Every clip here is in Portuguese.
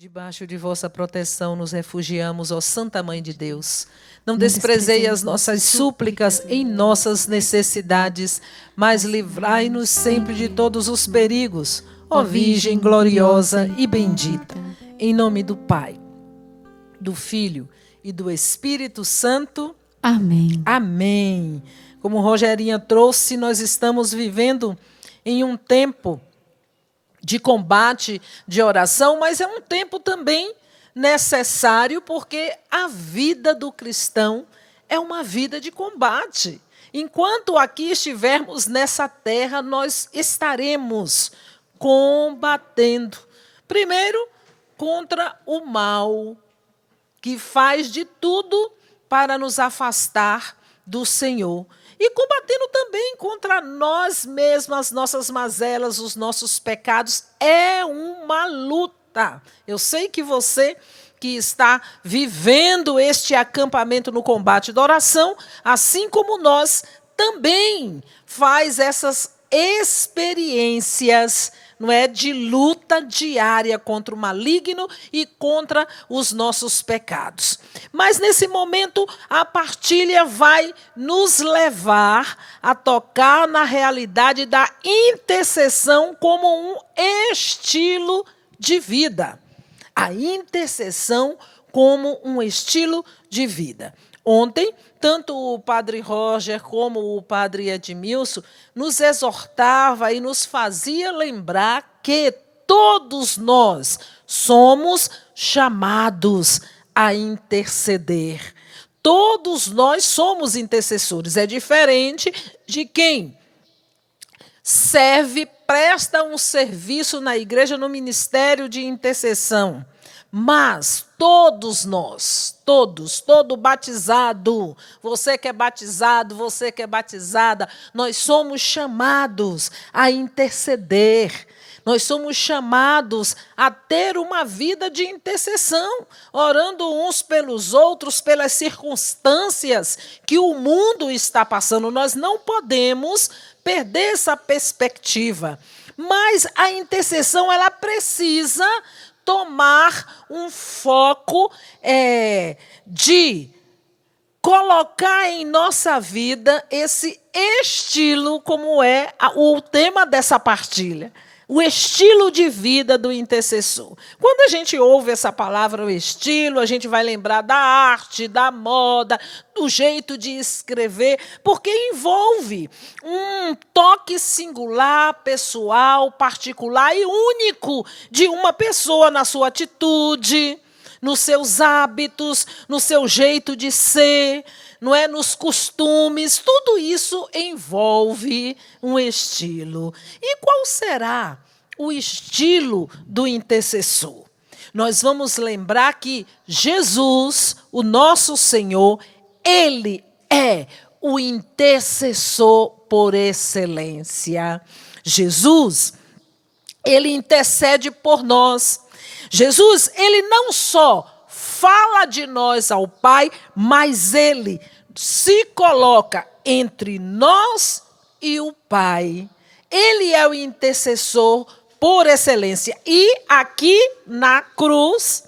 Debaixo de vossa proteção nos refugiamos, ó Santa Mãe de Deus. Não desprezei as nossas súplicas em nossas necessidades, mas livrai-nos sempre de todos os perigos, ó Virgem gloriosa e bendita. Em nome do Pai, do Filho e do Espírito Santo. Amém. Amém. Como Rogerinha trouxe, nós estamos vivendo em um tempo de combate, de oração, mas é um tempo também necessário, porque a vida do cristão é uma vida de combate. Enquanto aqui estivermos nessa terra, nós estaremos combatendo. Primeiro, contra o mal, que faz de tudo para nos afastar do Senhor. E combatendo também contra nós mesmos, as nossas mazelas, os nossos pecados. É uma luta. Eu sei que você que está vivendo este acampamento no combate da oração, assim como nós, também faz essas experiências, não é, de luta diária contra o maligno e contra os nossos pecados. Mas nesse momento a partilha vai nos levar a tocar na realidade da intercessão como um estilo de vida. A intercessão como um estilo de vida. Ontem, tanto o padre Roger como o padre Edmilson nos exortava e nos fazia lembrar que todos nós somos chamados a interceder. Todos nós somos intercessores. É diferente de quem serve, presta um serviço na igreja no ministério de intercessão. Mas todos nós, todo batizado, você que é batizado, você que é batizada, nós somos chamados a interceder. Nós somos chamados a ter uma vida de intercessão, orando uns pelos outros, pelas circunstâncias que o mundo está passando. Nós não podemos perder essa perspectiva. Mas a intercessão, ela precisa tomar um foco de colocar em nossa vida esse estilo, como é o tema dessa partilha. O estilo de vida do intercessor. Quando a gente ouve essa palavra, o estilo, a gente vai lembrar da arte, da moda, do jeito de escrever, porque envolve um toque singular, pessoal, particular e único de uma pessoa na sua atitude, nos seus hábitos, no seu jeito de ser, não é, nos costumes. Tudo isso envolve um estilo. E qual será o estilo do intercessor? Nós vamos lembrar que Jesus, o nosso Senhor, ele é o intercessor por excelência. Jesus, ele intercede por nós. Jesus, ele não só fala de nós ao Pai, mas ele se coloca entre nós e o Pai. Ele é o intercessor por excelência. E aqui na cruz,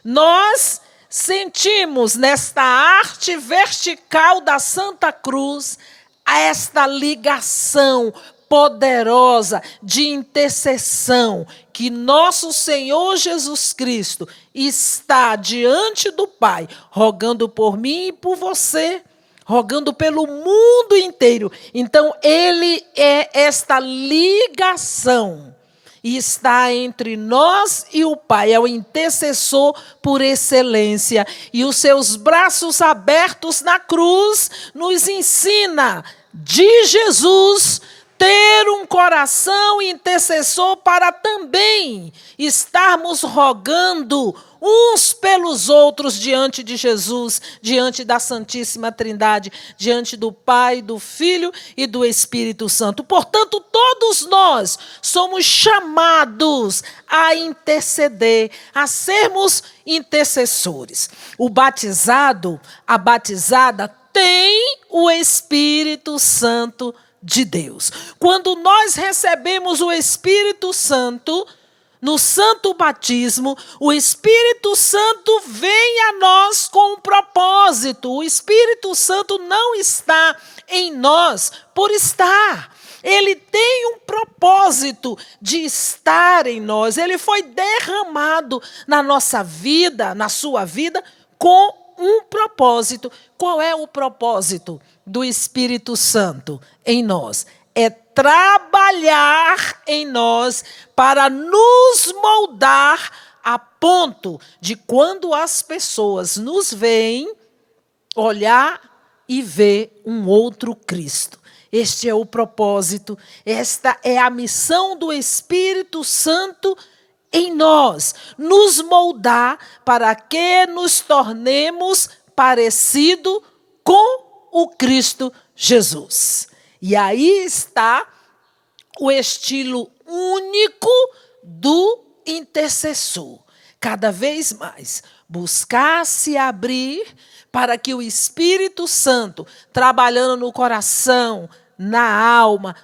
nós sentimos nesta arte vertical da Santa Cruz esta ligação poderosa de intercessão que nosso Senhor Jesus Cristo está diante do Pai, rogando por mim e por você, rogando pelo mundo inteiro. Então, ele é esta ligação e está entre nós e o Pai, é o intercessor por excelência. E os seus braços abertos na cruz nos ensina de Jesus ter um coração intercessor para também estarmos rogando uns pelos outros diante de Jesus, diante da Santíssima Trindade, diante do Pai, do Filho e do Espírito Santo. Portanto, todos nós somos chamados a interceder, a sermos intercessores. O batizado, a batizada, tem o Espírito Santo de Deus. Quando nós recebemos o Espírito Santo, no santo batismo, o Espírito Santo vem a nós com um propósito. O Espírito Santo não está em nós por estar. Ele tem um propósito de estar em nós. Ele foi derramado na nossa vida, na sua vida, com um propósito. Qual é o propósito do Espírito Santo em nós? É trabalhar em nós para nos moldar a ponto de, quando as pessoas nos veem, olhar e ver um outro Cristo. Este é o propósito, esta é a missão do Espírito Santo em nós, nos moldar para que nos tornemos parecido com o Cristo Jesus. E aí está o estilo único do intercessor. Cada vez mais buscar se abrir para que o Espírito Santo, trabalhando no coração, na alma,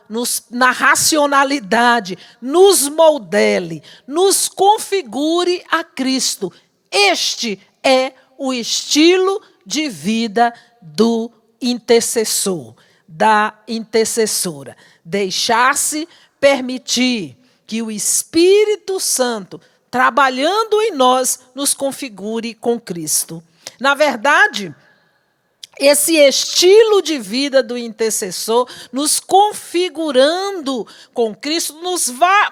na racionalidade, nos moldele, nos configure a Cristo. Este é o estilo de vida do intercessor, da intercessora. Deixar-se permitir que o Espírito Santo, trabalhando em nós, nos configure com Cristo. Na verdade, esse estilo de vida do intercessor, nos configurando com Cristo,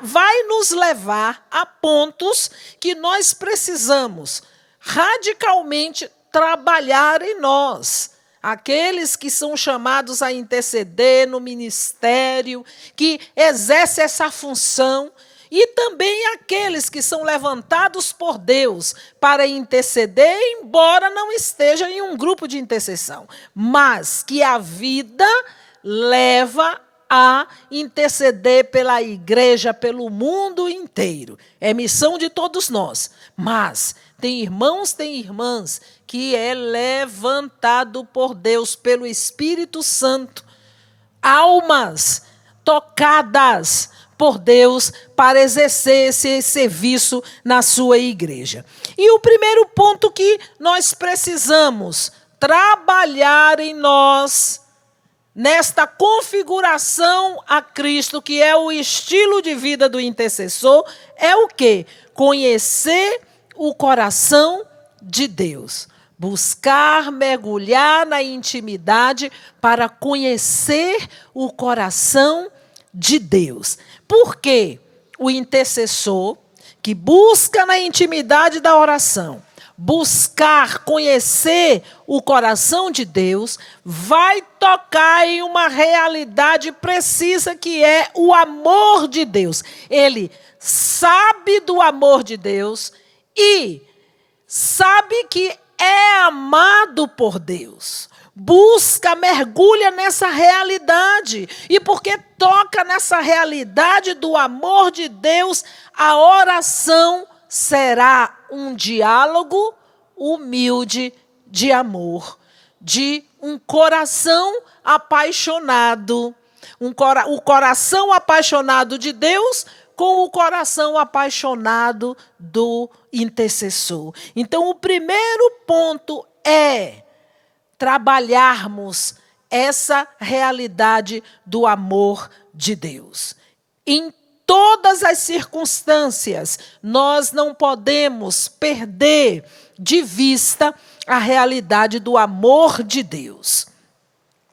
vai nos levar a pontos que nós precisamos radicalmente trabalhar em nós. Aqueles que são chamados a interceder no ministério, que exercem essa função, e também aqueles que são levantados por Deus para interceder, embora não estejam em um grupo de intercessão, mas que a vida leva a interceder pela igreja, pelo mundo inteiro. É missão de todos nós, mas tem irmãos, tem irmãs que é levantado por Deus, pelo Espírito Santo, almas tocadas por Deus para exercer esse serviço na sua igreja. E o primeiro ponto que nós precisamos trabalhar em nós, nesta configuração a Cristo, que é o estilo de vida do intercessor, é o quê? Conhecer o coração de Deus. Buscar mergulhar na intimidade para conhecer o coração de Deus. Por quê? O intercessor que busca na intimidade da oração, buscar conhecer o coração de Deus, vai tocar em uma realidade precisa que é o amor de Deus. Ele sabe do amor de Deus e sabe que é amado por Deus. Busca, mergulha nessa realidade. E porque toca nessa realidade do amor de Deus, a oração será um diálogo humilde de amor, de um coração apaixonado. O coração apaixonado de Deus com o coração apaixonado do intercessor. Então, o primeiro ponto é trabalharmos essa realidade do amor de Deus. Em todas as circunstâncias, nós não podemos perder de vista a realidade do amor de Deus.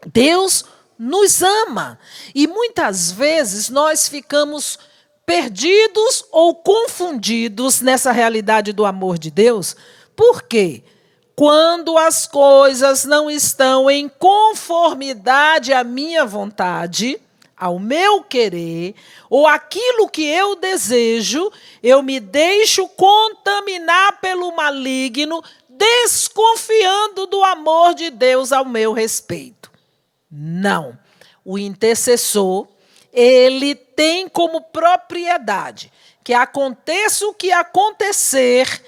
Deus nos ama e muitas vezes nós ficamos perdidos ou confundidos nessa realidade do amor de Deus. Por quê? Quando as coisas não estão em conformidade à minha vontade, ao meu querer, ou aquilo que eu desejo, eu me deixo contaminar pelo maligno, desconfiando do amor de Deus ao meu respeito. Não. O intercessor, ele tem como propriedade que aconteça o que acontecer,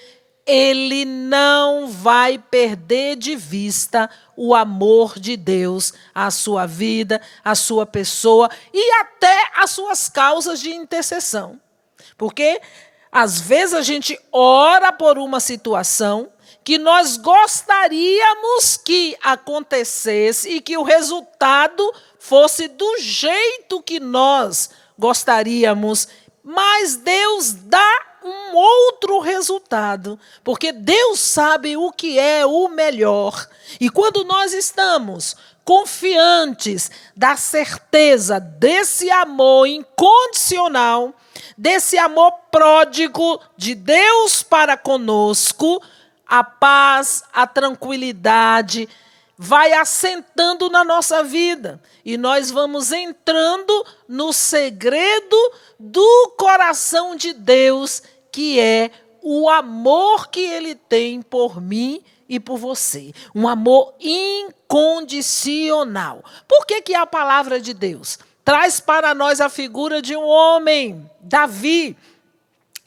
ele não vai perder de vista o amor de Deus, a sua vida, a sua pessoa e até as suas causas de intercessão. Porque Às vezes a gente ora por uma situação que nós gostaríamos que acontecesse e que o resultado fosse do jeito que nós gostaríamos, mas Deus dá um outro resultado, porque Deus sabe o que é o melhor. E quando nós estamos confiantes da certeza desse amor incondicional, desse amor pródigo de Deus para conosco, a paz, a tranquilidade vai assentando na nossa vida. E nós vamos entrando no segredo do coração de Deus, que é o amor que Ele tem por mim e por você. Um amor incondicional. Por que a palavra de Deus traz para nós a figura de um homem, Davi?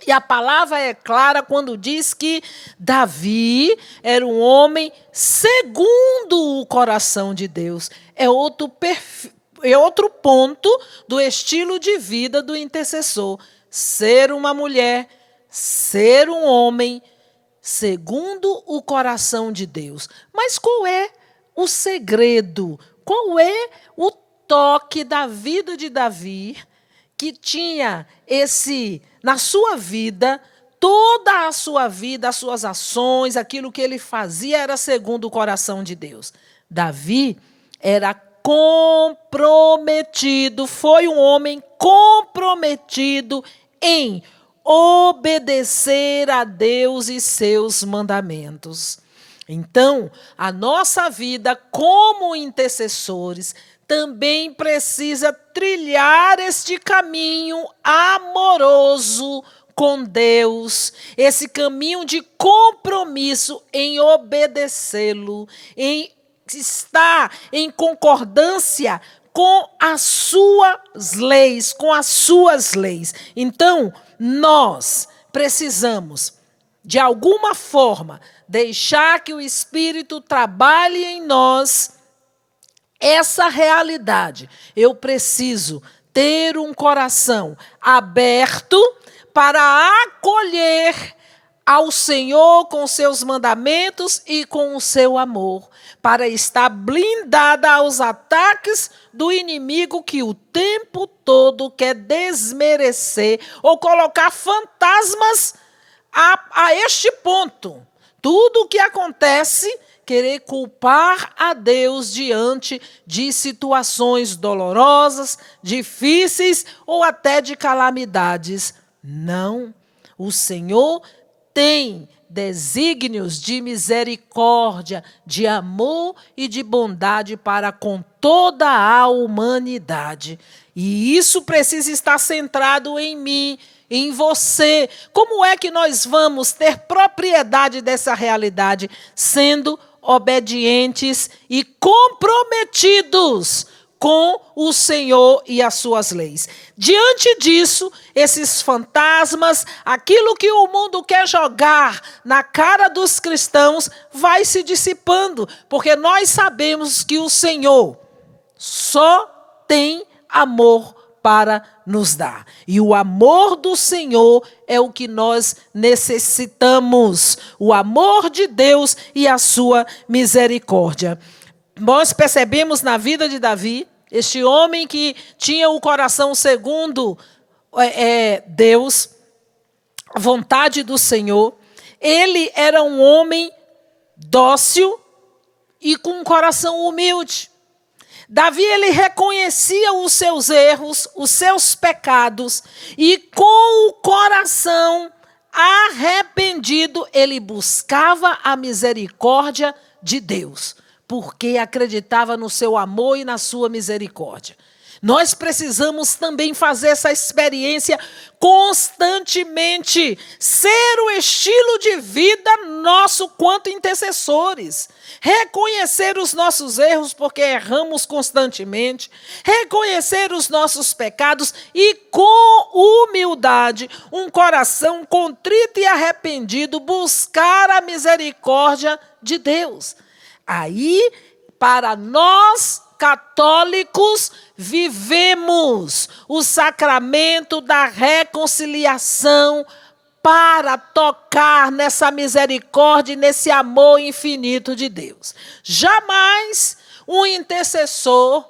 E a palavra é clara quando diz que Davi era um homem segundo o coração de Deus. É outro ponto do estilo de vida do intercessor. Ser uma mulher, ser um homem, segundo o coração de Deus. Mas qual é o segredo? Qual é o toque da vida de Davi que tinha na sua vida, toda a sua vida, as suas ações, aquilo que ele fazia era segundo o coração de Deus? Davi era comprometido, foi um homem comprometido em obedecer a Deus e seus mandamentos. Então, a nossa vida como intercessores também precisa trilhar este caminho amoroso com Deus, esse caminho de compromisso em obedecê-lo, em estar em concordância com as suas leis, Então, nós precisamos, de alguma forma, deixar que o Espírito trabalhe em nós essa realidade. Eu preciso ter um coração aberto para acolher ao Senhor com seus mandamentos e com o seu amor, para estar blindada aos ataques do inimigo que o tempo todo quer desmerecer ou colocar fantasmas a este ponto. Tudo o que acontece, querer culpar a Deus diante de situações dolorosas, difíceis ou até de calamidades. Não. O Senhor tem desígnios de misericórdia, de amor e de bondade para com toda a humanidade. E isso precisa estar centrado em mim, em você. Como é que nós vamos ter propriedade dessa realidade? Sendo obedientes e comprometidos com o Senhor e as suas leis. Diante disso, esses fantasmas, aquilo que o mundo quer jogar na cara dos cristãos, vai se dissipando, porque nós sabemos que o Senhor só tem amor para nos dar. E o amor do Senhor é o que nós necessitamos. O amor de Deus e a sua misericórdia. Nós percebemos na vida de Davi, este homem que tinha o coração segundo Deus, a vontade do Senhor. Ele era um homem dócil e com um coração humilde. Davi, ele reconhecia os seus erros, os seus pecados, e com o coração arrependido, ele buscava a misericórdia de Deus, porque acreditava no seu amor e na sua misericórdia. Nós precisamos também fazer essa experiência constantemente, ser o estilo de vida nosso quanto intercessores. Reconhecer os nossos erros, porque erramos constantemente, reconhecer os nossos pecados e, com humildade, um coração contrito e arrependido, buscar a misericórdia de Deus. Aí, para nós católicos, vivemos o sacramento da reconciliação para tocar nessa misericórdia e nesse amor infinito de Deus. Jamais um intercessor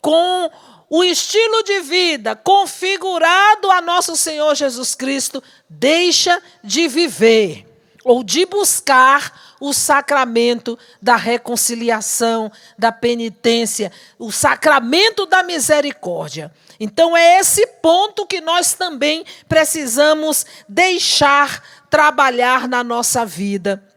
com o estilo de vida configurado a nosso Senhor Jesus Cristo deixa de viver ou de buscar o sacramento da reconciliação, da penitência, o sacramento da misericórdia. Então é esse ponto que nós também precisamos deixar trabalhar na nossa vida.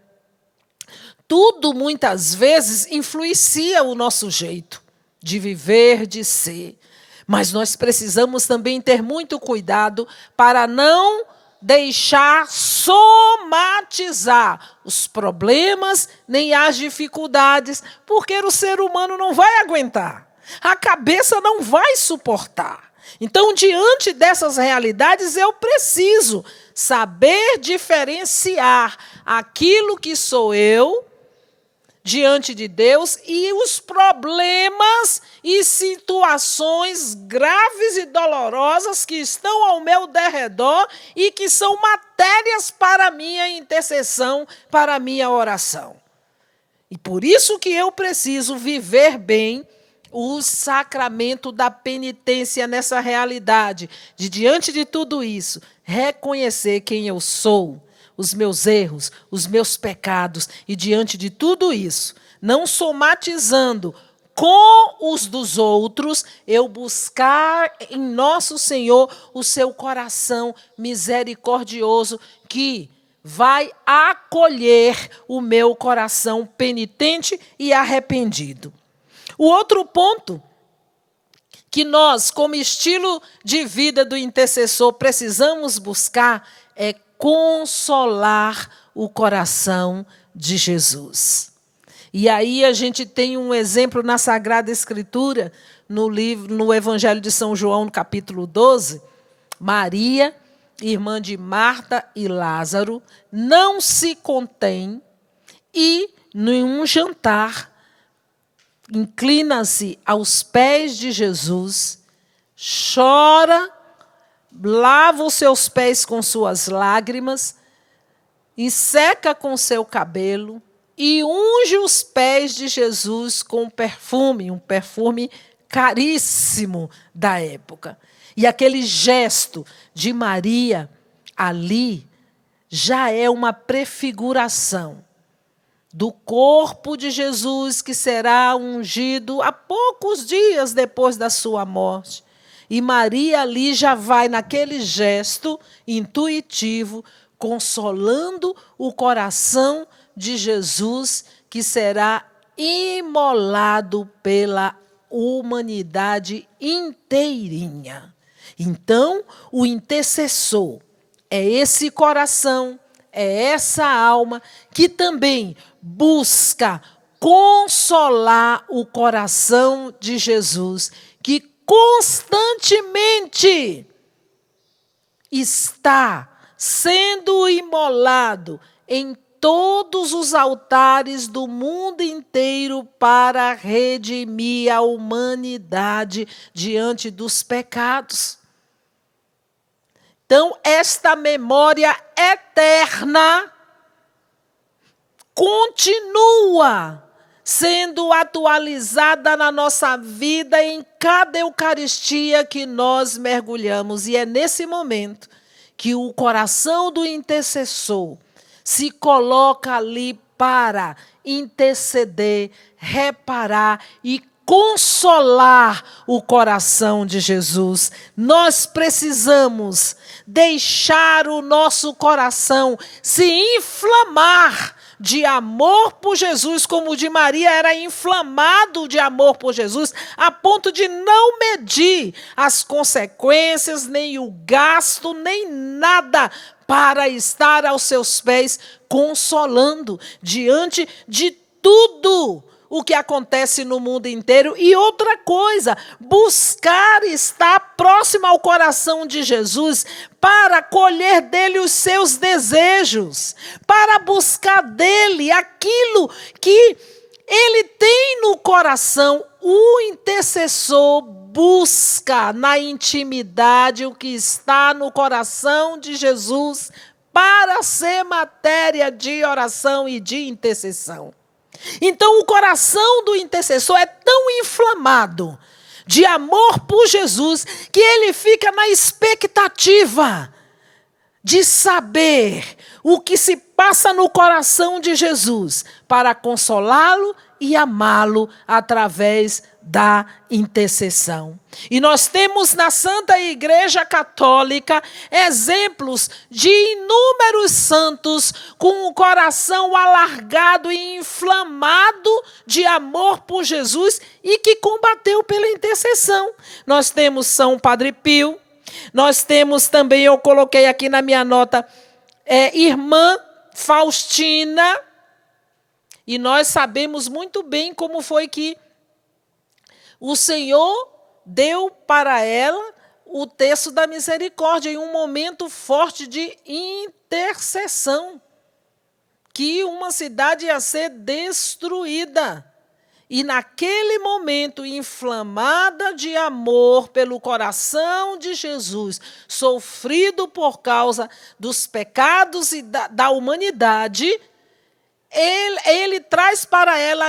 Tudo, muitas vezes, influencia o nosso jeito de viver, de ser. Mas nós precisamos também ter muito cuidado para não deixar somatizar os problemas nem as dificuldades, porque o ser humano não vai aguentar. A cabeça não vai suportar. Então, diante dessas realidades, eu preciso saber diferenciar aquilo que sou eu diante de Deus e os problemas e situações graves e dolorosas que estão ao meu derredor e que são matérias para a minha intercessão, para a minha oração. E por isso que eu preciso viver bem o sacramento da penitência nessa realidade, de diante de tudo isso, reconhecer quem eu sou, os meus erros, os meus pecados, e diante de tudo isso, não somatizando com os dos outros, eu buscar em nosso Senhor o seu coração misericordioso, que vai acolher o meu coração penitente e arrependido. O outro ponto que nós, como estilo de vida do intercessor, precisamos buscar é consolar o coração de Jesus. E aí a gente tem um exemplo na Sagrada Escritura, no Evangelho de São João, no capítulo 12, Maria, irmã de Marta e Lázaro, não se contém e, num jantar, inclina-se aos pés de Jesus, chora, lava os seus pés com suas lágrimas, e seca com seu cabelo, e unge os pés de Jesus com perfume, um perfume caríssimo da época. E aquele gesto de Maria ali já é uma prefiguração do corpo de Jesus que será ungido a poucos dias depois da sua morte. E Maria ali já vai, naquele gesto intuitivo, consolando o coração de Jesus, que será imolado pela humanidade inteirinha. Então, o intercessor é esse coração, é essa alma que também busca consolar o coração de Jesus, que constantemente está sendo imolado em todos os altares do mundo inteiro para redimir a humanidade diante dos pecados. Então, esta memória eterna continua sendo atualizada na nossa vida em cada Eucaristia que nós mergulhamos. E é nesse momento que o coração do intercessor se coloca ali para interceder, reparar e consolar o coração de Jesus. Nós precisamos deixar o nosso coração se inflamar de amor por Jesus, como o de Maria era inflamado de amor por Jesus, a ponto de não medir as consequências, nem o gasto, nem nada, para estar aos seus pés, consolando diante de tudo o que acontece no mundo inteiro. E outra coisa, buscar estar próximo ao coração de Jesus para colher dele os seus desejos, para buscar dele aquilo que ele tem no coração. O intercessor busca na intimidade o que está no coração de Jesus para ser matéria de oração e de intercessão. Então, o coração do intercessor é tão inflamado de amor por Jesus que ele fica na expectativa de saber o que se passa no coração de Jesus para consolá-lo e amá-lo através da intercessão. E nós temos na Santa Igreja Católica exemplos de inúmeros santos com o coração alargado e inflamado de amor por Jesus e que combateu pela intercessão. Nós temos São Padre Pio, nós temos também, eu coloquei aqui na minha nota, Irmã Faustina, e nós sabemos muito bem como foi que o Senhor deu para ela o terço da misericórdia em um momento forte de intercessão, que uma cidade ia ser destruída. E naquele momento, inflamada de amor pelo coração de Jesus, sofrido por causa dos pecados e da humanidade, ele traz para ela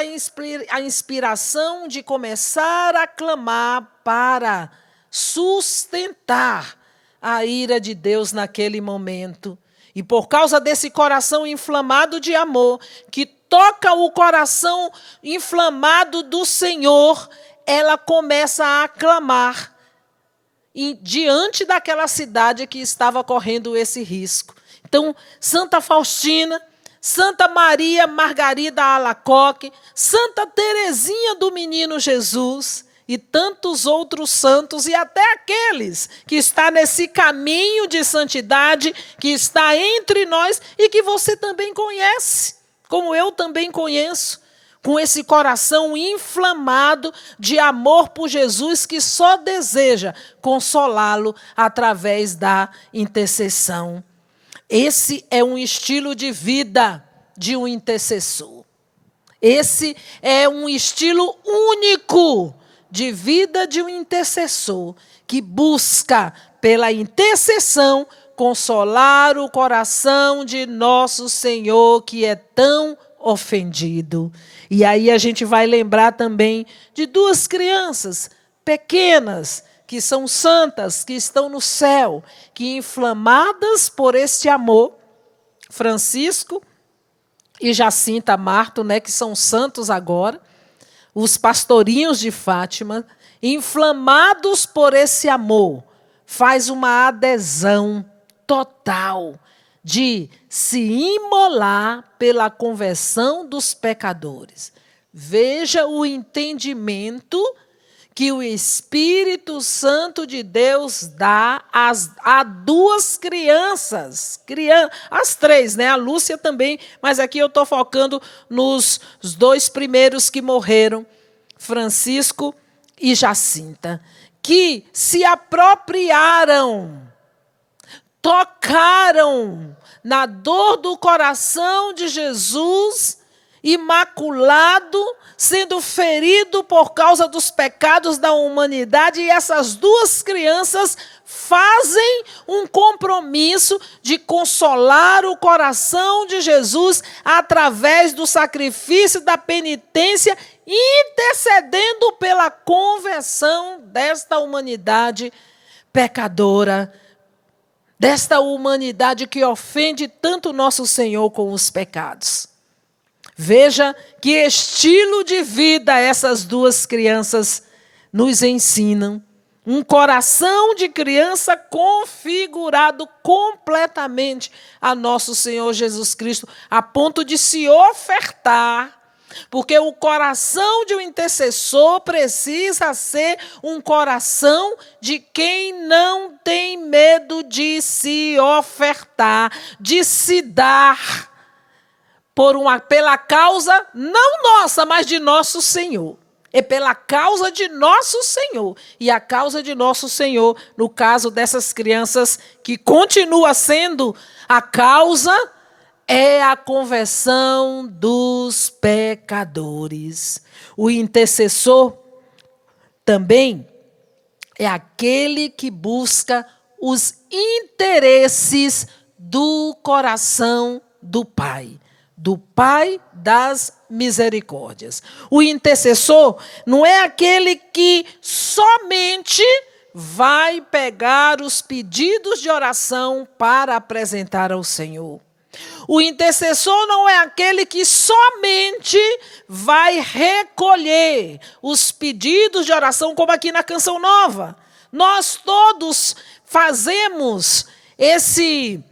a inspiração de começar a clamar para sustentar a ira de Deus naquele momento. E por causa desse coração inflamado de amor, que toca o coração inflamado do Senhor, ela começa a clamar diante daquela cidade que estava correndo esse risco. Então, Santa Faustina, Santa Maria Margarida Alacoque, Santa Teresinha do Menino Jesus e tantos outros santos, e até aqueles que estão nesse caminho de santidade, que está entre nós e que você também conhece, como eu também conheço, com esse coração inflamado de amor por Jesus, que só deseja consolá-lo através da intercessão. Esse é um estilo de vida de um intercessor. Esse é um estilo único de vida de um intercessor, que busca, pela intercessão, consolar o coração de nosso Senhor, que é tão ofendido. E aí a gente vai lembrar também de duas crianças pequenas, que são santas, que estão no céu, que inflamadas por este amor, Francisco e Jacinta Marto, que são santos agora, os pastorinhos de Fátima, inflamados por esse amor, faz uma adesão total de se imolar pela conversão dos pecadores. Veja o entendimento que o Espírito Santo de Deus dá a duas crianças, as três, a Lúcia também, mas aqui eu estou focando nos dois primeiros que morreram, Francisco e Jacinta, que se apropriaram, tocaram na dor do coração de Jesus, imaculado, sendo ferido por causa dos pecados da humanidade, e essas duas crianças fazem um compromisso de consolar o coração de Jesus através do sacrifício da penitência, intercedendo pela conversão desta humanidade pecadora, desta humanidade que ofende tanto nosso Senhor com os pecados. Veja que estilo de vida essas duas crianças nos ensinam. Um coração de criança configurado completamente a nosso Senhor Jesus Cristo, a ponto de se ofertar, porque o coração de um intercessor precisa ser um coração de quem não tem medo de se ofertar, de se dar, pela causa, não nossa, mas de nosso Senhor. É pela causa de nosso Senhor. E a causa de nosso Senhor, no caso dessas crianças, que continua sendo a causa, é a conversão dos pecadores. O intercessor também é aquele que busca os interesses do coração do Pai das misericórdias. O intercessor não é aquele que somente vai pegar os pedidos de oração para apresentar ao Senhor. O intercessor não é aquele que somente vai recolher os pedidos de oração, como aqui na Canção Nova. Nós todos fazemos esse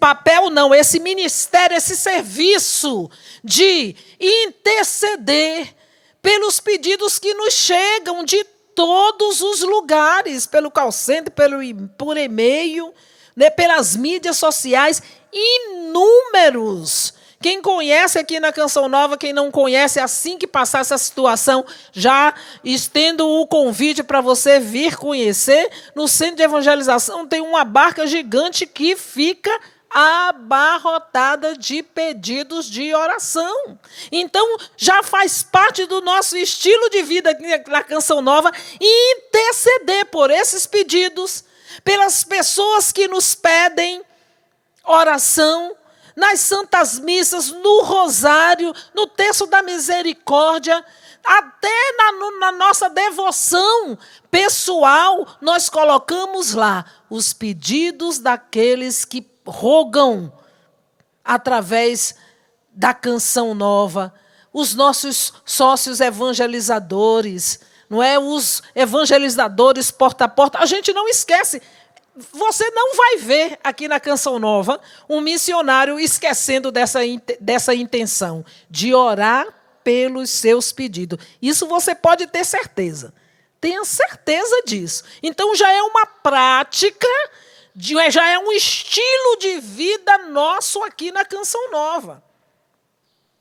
papel, não, esse ministério, esse serviço de interceder pelos pedidos que nos chegam de todos os lugares, pelo call center, por e-mail, né, pelas mídias sociais, inúmeros. Quem conhece aqui na Canção Nova, quem não conhece, assim que passar essa situação, já estendo o convite para você vir conhecer. No centro de evangelização tem uma barca gigante que fica abarrotada de pedidos de oração. Então, já faz parte do nosso estilo de vida aqui na Canção Nova interceder por esses pedidos, pelas pessoas que nos pedem oração, nas santas missas, no rosário, no terço da misericórdia, até na nossa devoção pessoal, nós colocamos lá os pedidos daqueles que rogam através da Canção Nova, os nossos sócios evangelizadores, não é? Os evangelizadores porta a porta. A gente não esquece. Você não vai ver aqui na Canção Nova um missionário esquecendo dessa intenção de orar pelos seus pedidos. Isso você pode ter certeza. Tenha certeza disso. Então já é uma prática, já é um estilo de vida nosso aqui na Canção Nova.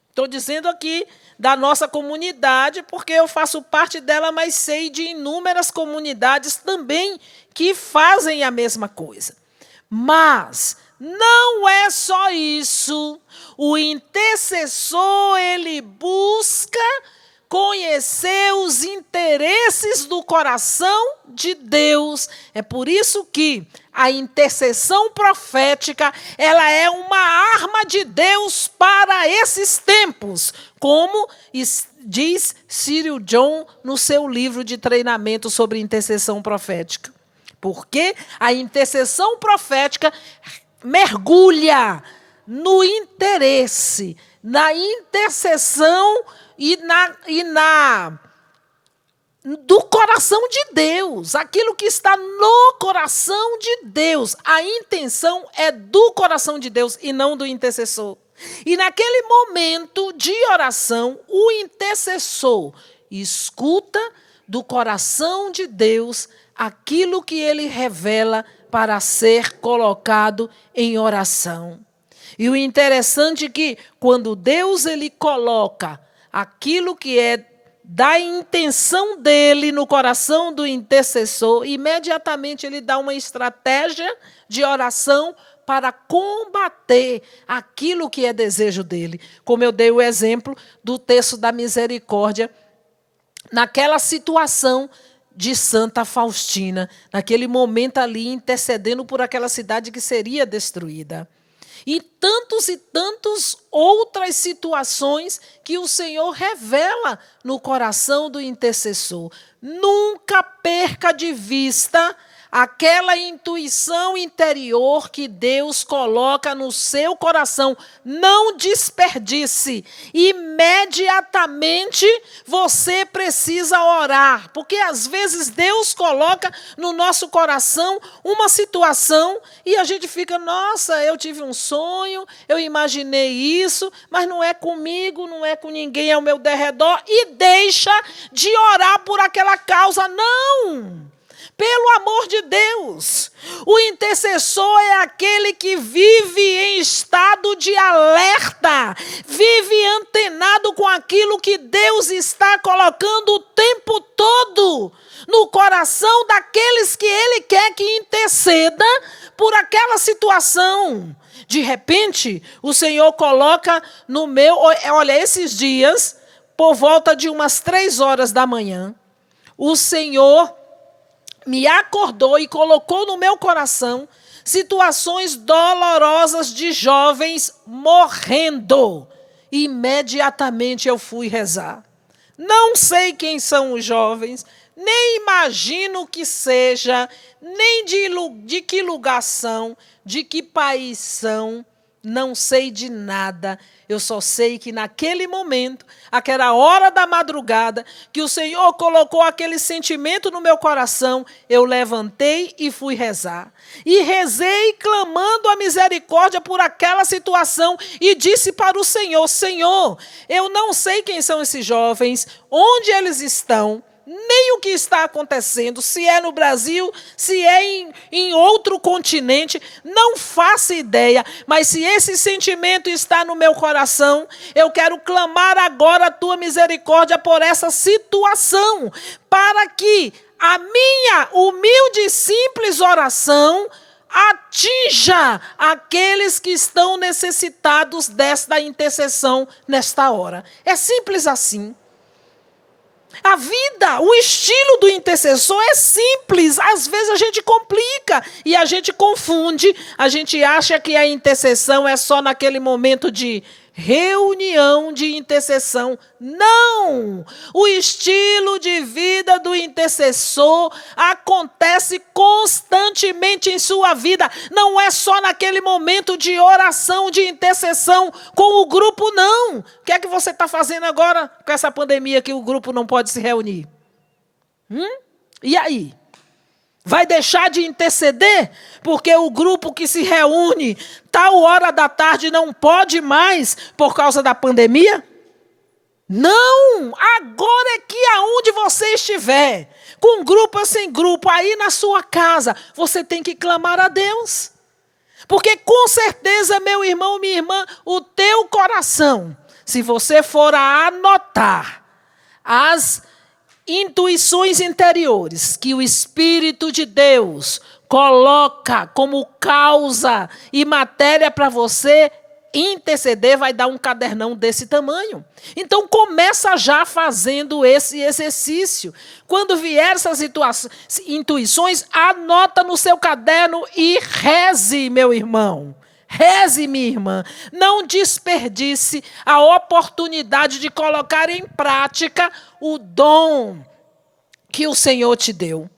Estou dizendo aqui da nossa comunidade, porque eu faço parte dela, mas sei de inúmeras comunidades também que fazem a mesma coisa. Mas não é só isso. O intercessor, ele busca conhecer os interesses do coração de Deus. É por isso que a intercessão profética, ela é uma arma de Deus para esses tempos, como diz Cyril John no seu livro de treinamento sobre intercessão profética. Porque a intercessão profética mergulha no interesse, na intercessão do coração de Deus, aquilo que está no coração de Deus. A intenção é do coração de Deus e não do intercessor. E naquele momento de oração, o intercessor escuta do coração de Deus aquilo que ele revela para ser colocado em oração. E o interessante é que quando Deus ele coloca aquilo que é da intenção dele no coração do intercessor, imediatamente ele dá uma estratégia de oração para combater aquilo que é desejo dele. Como eu dei o exemplo do terço da misericórdia, naquela situação de Santa Faustina, naquele momento ali intercedendo por aquela cidade que seria destruída. E tantas outras situações que o Senhor revela no coração do intercessor. Nunca perca de vista aquela intuição interior que Deus coloca no seu coração. Não desperdice. Imediatamente você precisa orar, porque às vezes Deus coloca no nosso coração uma situação e a gente fica, nossa, eu tive um sonho, eu imaginei isso, mas não é comigo, não é com ninguém ao meu derredor, e deixa de orar por aquela causa. Não! Pelo amor de Deus, o intercessor é aquele que vive em estado de alerta, vive antenado com aquilo que Deus está colocando o tempo todo no coração daqueles que Ele quer que interceda por aquela situação. De repente, o Senhor coloca no meu... Olha, esses dias, por volta de umas 3 horas da manhã, o Senhor me acordou e colocou no meu coração situações dolorosas de jovens morrendo. Imediatamente eu fui rezar. Não sei quem são os jovens, nem imagino que seja, nem de que lugar são, de que país são, não sei de nada. Eu só sei que naquele momento, aquela hora da madrugada, que o Senhor colocou aquele sentimento no meu coração, eu levantei e fui rezar. E rezei clamando a misericórdia por aquela situação e disse para o Senhor: Senhor, eu não sei quem são esses jovens, onde eles estão, nem o que está acontecendo, se é no Brasil, se é em outro continente, não faço ideia, mas se esse sentimento está no meu coração, eu quero clamar agora a tua misericórdia por essa situação, para que a minha humilde e simples oração atinja aqueles que estão necessitados desta intercessão nesta hora. É simples assim. A vida, o estilo do intercessor é simples. Às vezes a gente complica e a gente confunde. A gente acha que a intercessão é só naquele momento de reunião de intercessão. Não! O estilo de vida do intercessor acontece constantemente em sua vida. Não é só naquele momento de oração, de intercessão com o grupo, não. O que é que você está fazendo agora com essa pandemia que o grupo não pode se reunir? E aí? Vai deixar de interceder? Porque o grupo que se reúne tal hora da tarde não pode mais por causa da pandemia? Não! Agora é que aonde você estiver, com grupo ou sem grupo, aí na sua casa, você tem que clamar a Deus. Porque com certeza, meu irmão, minha irmã, o teu coração, se você for a anotar as intuições interiores que o Espírito de Deus coloca como causa e matéria para você interceder, vai dar um cadernão desse tamanho. Então começa já fazendo esse exercício. Quando vier essas intuições, anota no seu caderno e reze, meu irmão. Reze, minha irmã. Não desperdice a oportunidade de colocar em prática o dom que o Senhor te deu.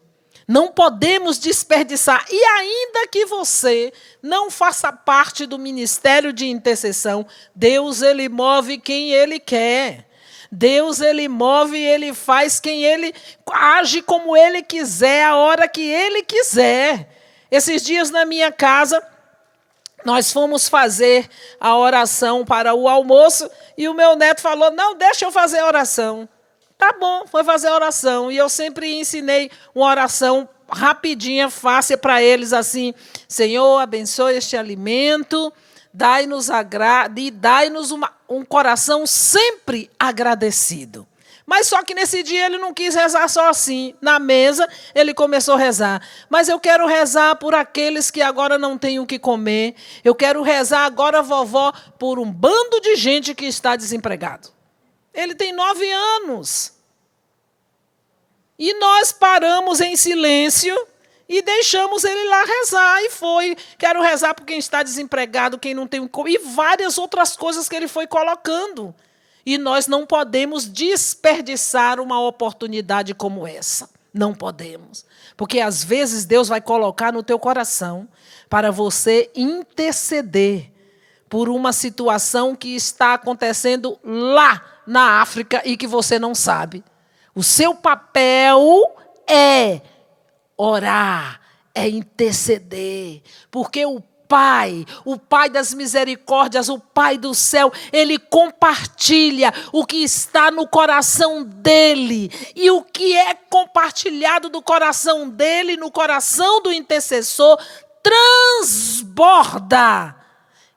Não podemos desperdiçar. E ainda que você não faça parte do ministério de intercessão, Deus, Ele move quem Ele quer. Deus, Ele move e Ele faz quem Ele age como Ele quiser, a hora que Ele quiser. Esses dias na minha casa, nós fomos fazer a oração para o almoço e o meu neto falou: não, deixa eu fazer a oração. Tá bom, foi fazer a oração. E eu sempre ensinei uma oração rapidinha, fácil para eles, assim: Senhor, abençoe este alimento, dai-nos um coração sempre agradecido. Mas só que nesse dia ele não quis rezar só assim. Na mesa ele começou a rezar: mas eu quero rezar por aqueles que agora não têm o que comer. Eu quero rezar agora, vovó, por um bando de gente que está desempregado. Ele tem 9 anos. E nós paramos em silêncio e deixamos ele lá rezar. E foi: quero rezar por quem está desempregado, quem não tem o que comer. E várias outras coisas que ele foi colocando. E nós não podemos desperdiçar uma oportunidade como essa. Não podemos. Porque às vezes Deus vai colocar no teu coração para você interceder por uma situação que está acontecendo lá na África e que você não sabe. O seu papel é orar, é interceder. Porque o Pai das misericórdias, o Pai do céu, Ele compartilha o que está no coração dEle. E o que é compartilhado do coração dEle, no coração do intercessor, transborda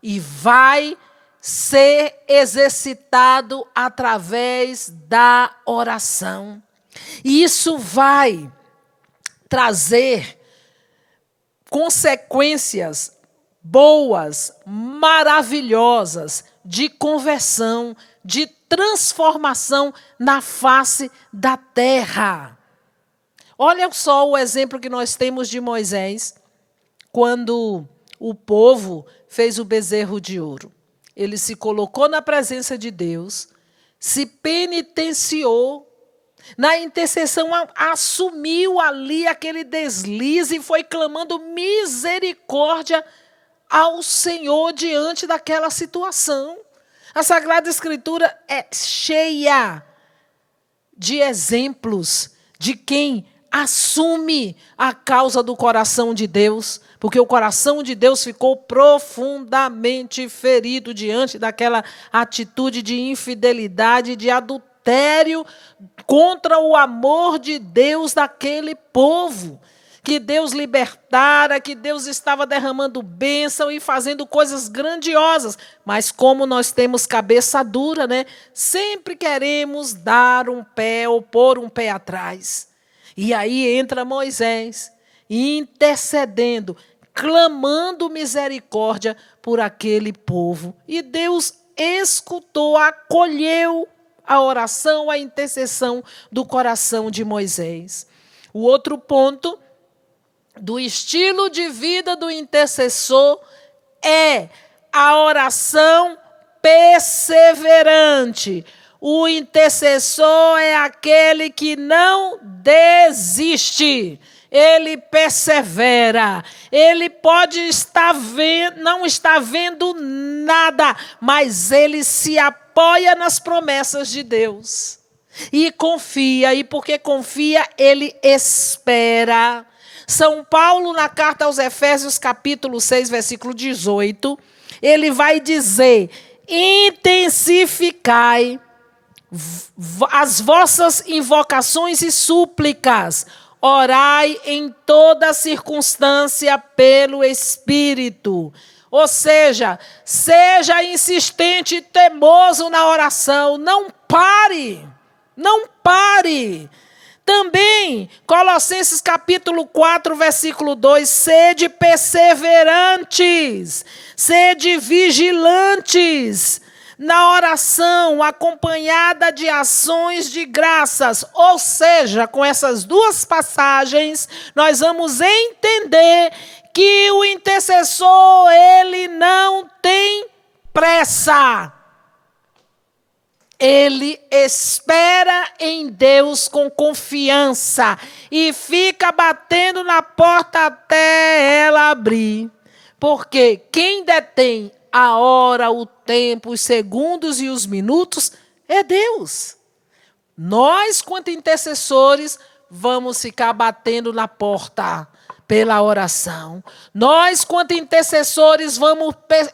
e vai ser exercitado através da oração. E isso vai trazer consequências boas, maravilhosas, de conversão, de transformação na face da terra. Olha só o exemplo que nós temos de Moisés. quando o povo fez o bezerro de ouro. Ele se colocou na presença de Deus, se penitenciou, na intercessão assumiu ali aquele deslize e foi clamando misericórdia ao Senhor diante daquela situação. A Sagrada Escritura é cheia de exemplos de quem assume a causa do coração de Deus, porque o coração de Deus ficou profundamente ferido diante daquela atitude de infidelidade, de adultério contra o amor de Deus daquele povo. Que Deus libertara, que Deus estava derramando bênção e fazendo coisas grandiosas. Mas como nós temos cabeça dura, né? Sempre queremos dar um pé ou pôr um pé atrás. E aí entra Moisés, intercedendo, clamando misericórdia por aquele povo. E Deus escutou, acolheu a oração, a intercessão do coração de Moisés. O outro ponto do estilo de vida do intercessor é a oração perseverante. O intercessor é aquele que não desiste, ele persevera. Ele pode não estar vendo nada, mas ele se apoia nas promessas de Deus. E confia, e porque confia, ele espera. São Paulo, na carta aos Efésios, capítulo 6, versículo 18, ele vai dizer: intensificai as vossas invocações e súplicas, orai em toda circunstância pelo Espírito. Ou seja insistente e temoso na oração, não pare, não pare. Também, Colossenses capítulo 4, versículo 2, sede perseverantes, sede vigilantes na oração, acompanhada de ações de graças. Ou seja, com essas duas passagens, nós vamos entender que o intercessor, ele não tem pressa. Ele espera em Deus com confiança e fica batendo na porta até ela abrir. Porque quem detém a hora, o tempo, os segundos e os minutos é Deus. Nós, quanto intercessores, vamos ficar batendo na porta pela oração. Nós, quanto intercessores,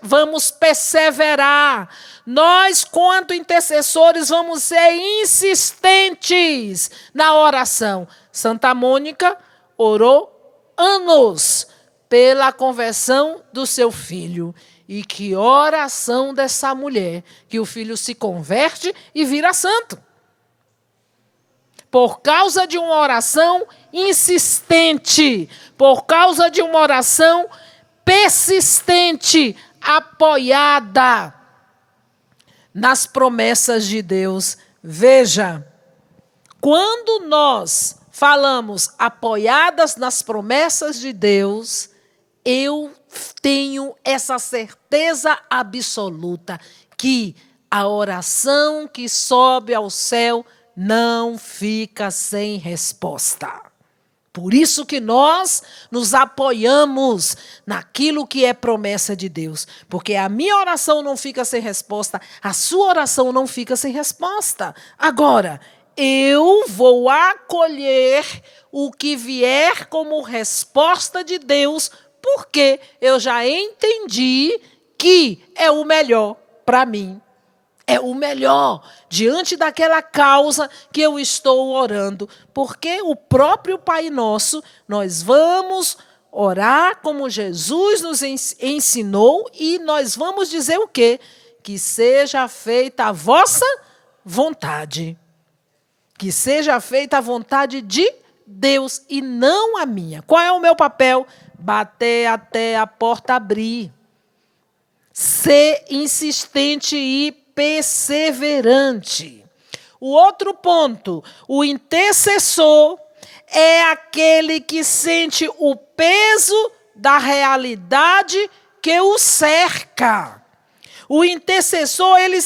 vamos perseverar. Nós, quanto intercessores, vamos ser insistentes na oração. Santa Mônica orou anos pela conversão do seu filho. E que oração dessa mulher, que o filho se converte e vira santo. Por causa de uma oração insistente, por causa de uma oração persistente, apoiada nas promessas de Deus. Veja, quando nós falamos apoiadas nas promessas de Deus, eu tenho essa certeza absoluta que a oração que sobe ao céu não fica sem resposta. Por isso que nós nos apoiamos naquilo que é promessa de Deus. Porque a minha oração não fica sem resposta, a sua oração não fica sem resposta. Agora, eu vou acolher o que vier como resposta de Deus, porque eu já entendi que é o melhor para mim. É o melhor diante daquela causa que eu estou orando. Porque o próprio Pai Nosso, nós vamos orar como Jesus nos ensinou e nós vamos dizer o quê? Que seja feita a vossa vontade. Que seja feita a vontade de Deus e não a minha. Qual é o meu papel? Bater até a porta abrir. Ser insistente e perseverante. O outro ponto, o intercessor é aquele que sente o peso da realidade que o cerca. O intercessor, ele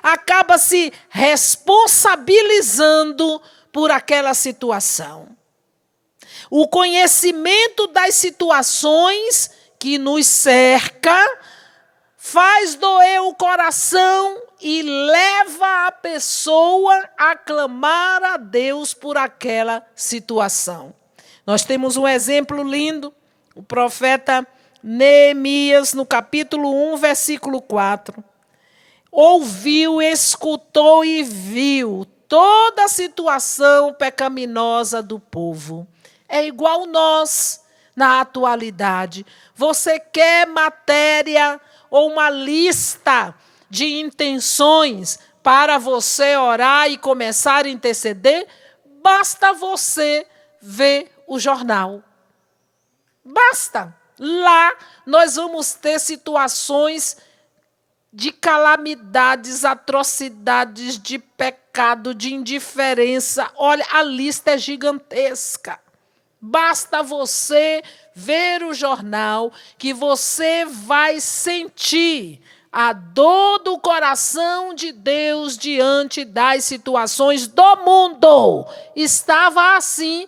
acaba se responsabilizando por aquela situação. O conhecimento das situações que nos cerca faz doer o coração e leva a pessoa a clamar a Deus por aquela situação. Nós temos um exemplo lindo, o profeta Neemias, no capítulo 1, versículo 4. Ouviu, escutou e viu toda a situação pecaminosa do povo. É igual nós, na atualidade. Você quer matéria ou uma lista de intenções para você orar e começar a interceder? Basta você ver o jornal. Basta. Lá nós vamos ter situações de calamidades, atrocidades, de pecado, de indiferença. Olha, a lista é gigantesca. Basta você ver o jornal que você vai sentir a dor do coração de Deus diante das situações do mundo. Estava assim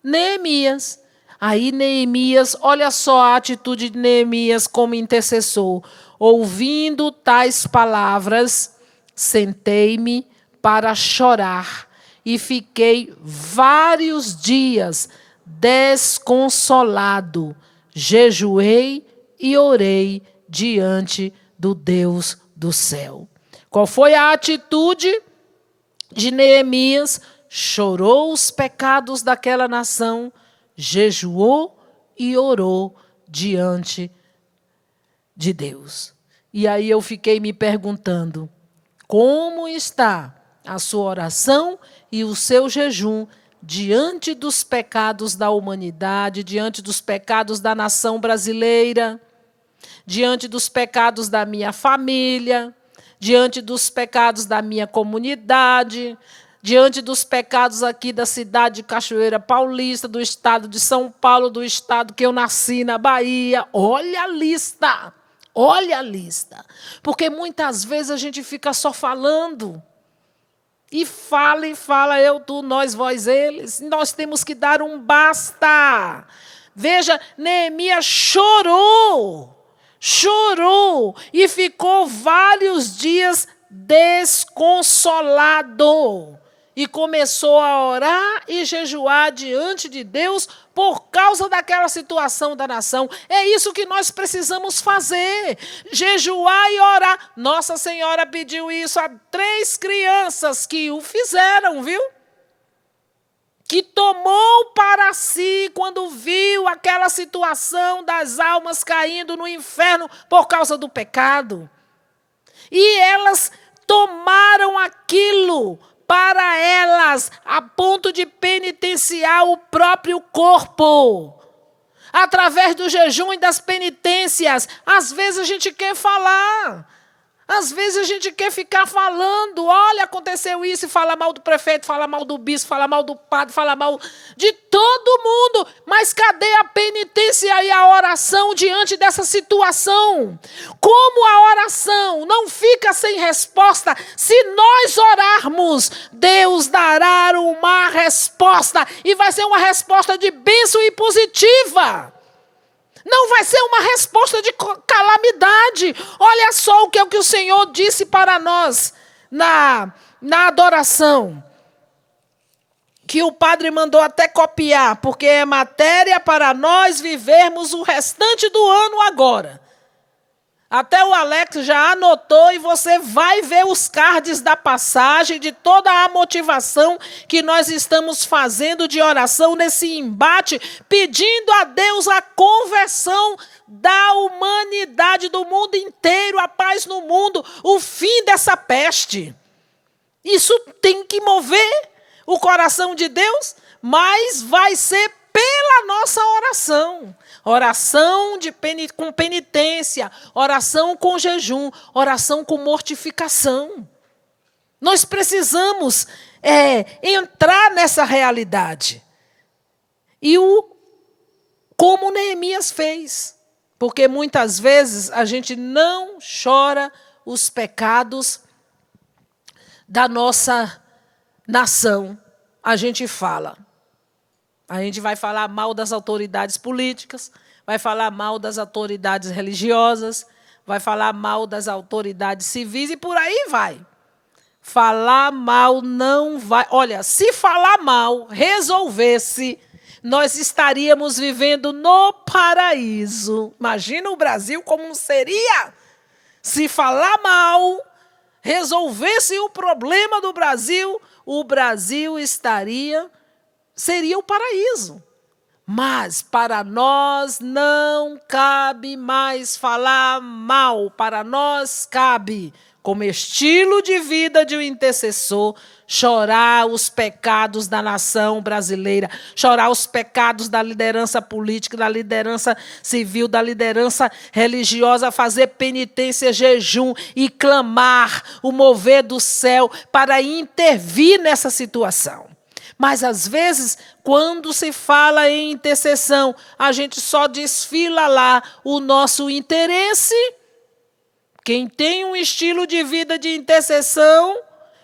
Neemias. Aí Neemias, olha só a atitude de Neemias como intercessor. Ouvindo tais palavras, sentei-me para chorar e fiquei vários dias desconsolado. Jejuei e orei diante do Deus do céu. Qual foi a atitude de Neemias? Chorou os pecados daquela nação, jejuou e orou diante de Deus. E aí eu fiquei me perguntando, como está a sua oração e o seu jejum diante dos pecados da humanidade, diante dos pecados da nação brasileira, diante dos pecados da minha família, diante dos pecados da minha comunidade, diante dos pecados aqui da cidade de Cachoeira Paulista, do estado de São Paulo, do estado que eu nasci, na Bahia. Olha a lista, olha a lista. Porque muitas vezes a gente fica só falando. E fala, eu, tu, nós, vós, eles. Nós temos que dar um basta. Veja, Neemias chorou e ficou vários dias desconsolado. E começou a orar e jejuar diante de Deus por causa daquela situação da nação. É isso que nós precisamos fazer, jejuar e orar. Nossa Senhora pediu isso a 3 crianças que o fizeram, viu? Que tomou para si quando viu aquela situação das almas caindo no inferno por causa do pecado. E elas tomaram aquilo para elas, a ponto de penitenciar o próprio corpo. Através do jejum e das penitências. Às vezes a gente quer falar. Às vezes a gente quer ficar falando. Olha, aconteceu isso, e fala mal do prefeito, fala mal do bispo, fala mal do padre, fala mal de todo mundo. Mas cadê a penitência e a oração diante dessa situação? Como a oração não fica sem resposta, se nós orarmos, Deus dará uma resposta. E vai ser uma resposta de bênção e positiva. Não vai ser uma resposta de calamidade. Olha só o que o Senhor disse para nós na adoração. Que o padre mandou até copiar, porque é matéria para nós vivermos o restante do ano agora. Até o Alex já anotou e você vai ver os cards da passagem, de toda a motivação que nós estamos fazendo de oração nesse embate, pedindo a Deus a conversão da humanidade, do mundo inteiro, a paz no mundo, o fim dessa peste. Isso tem que mover o coração de Deus, mas vai ser pela nossa oração. Oração com penitência, oração com jejum, oração com mortificação. Nós precisamos entrar nessa realidade. E o como Neemias fez. Porque muitas vezes a gente não chora os pecados da nossa nação. A gente fala. A gente vai falar mal das autoridades políticas, vai falar mal das autoridades religiosas, vai falar mal das autoridades civis e por aí vai. Falar mal não vai... Olha, se falar mal resolvesse, nós estaríamos vivendo no paraíso. Imagina o Brasil como seria se falar mal resolvesse o problema do Brasil, o Brasil seria o paraíso. Mas para nós não cabe mais falar mal, para nós cabe, como estilo de vida de um intercessor, chorar os pecados da nação brasileira, chorar os pecados da liderança política, da liderança civil, da liderança religiosa, fazer penitência, jejum e clamar o mover do céu para intervir nessa situação. Mas, às vezes, quando se fala em intercessão, a gente só desfila lá o nosso interesse. Quem tem um estilo de vida de intercessão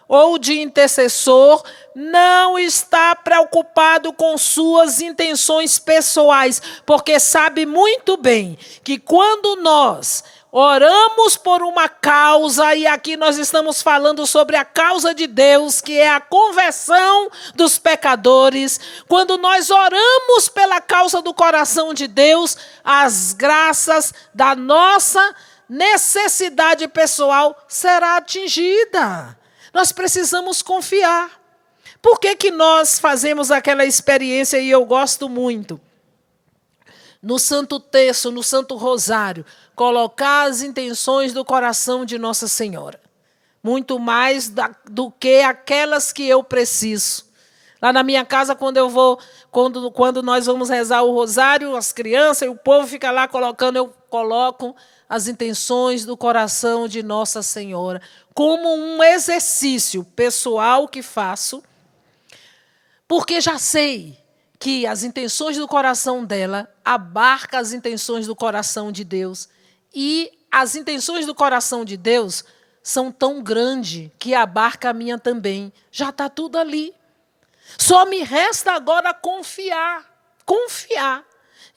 ou de intercessor não está preocupado com suas intenções pessoais, porque sabe muito bem que quando nós oramos por uma causa, e aqui nós estamos falando sobre a causa de Deus, que é a conversão dos pecadores. Quando nós oramos pela causa do coração de Deus, as graças da nossa necessidade pessoal será atingida. Nós precisamos confiar. Por que nós fazemos aquela experiência, e eu gosto muito, no Santo Terço, no Santo Rosário, colocar as intenções do coração de Nossa Senhora. Muito mais do que aquelas que eu preciso. Lá na minha casa, quando nós vamos rezar o rosário, as crianças e o povo fica lá colocando, eu coloco as intenções do coração de Nossa Senhora, como um exercício pessoal que faço, porque já sei que as intenções do coração dela abarcam as intenções do coração de Deus. E as intenções do coração de Deus são tão grandes que abarca a minha também. Já está tudo ali. Só me resta agora confiar. Confiar.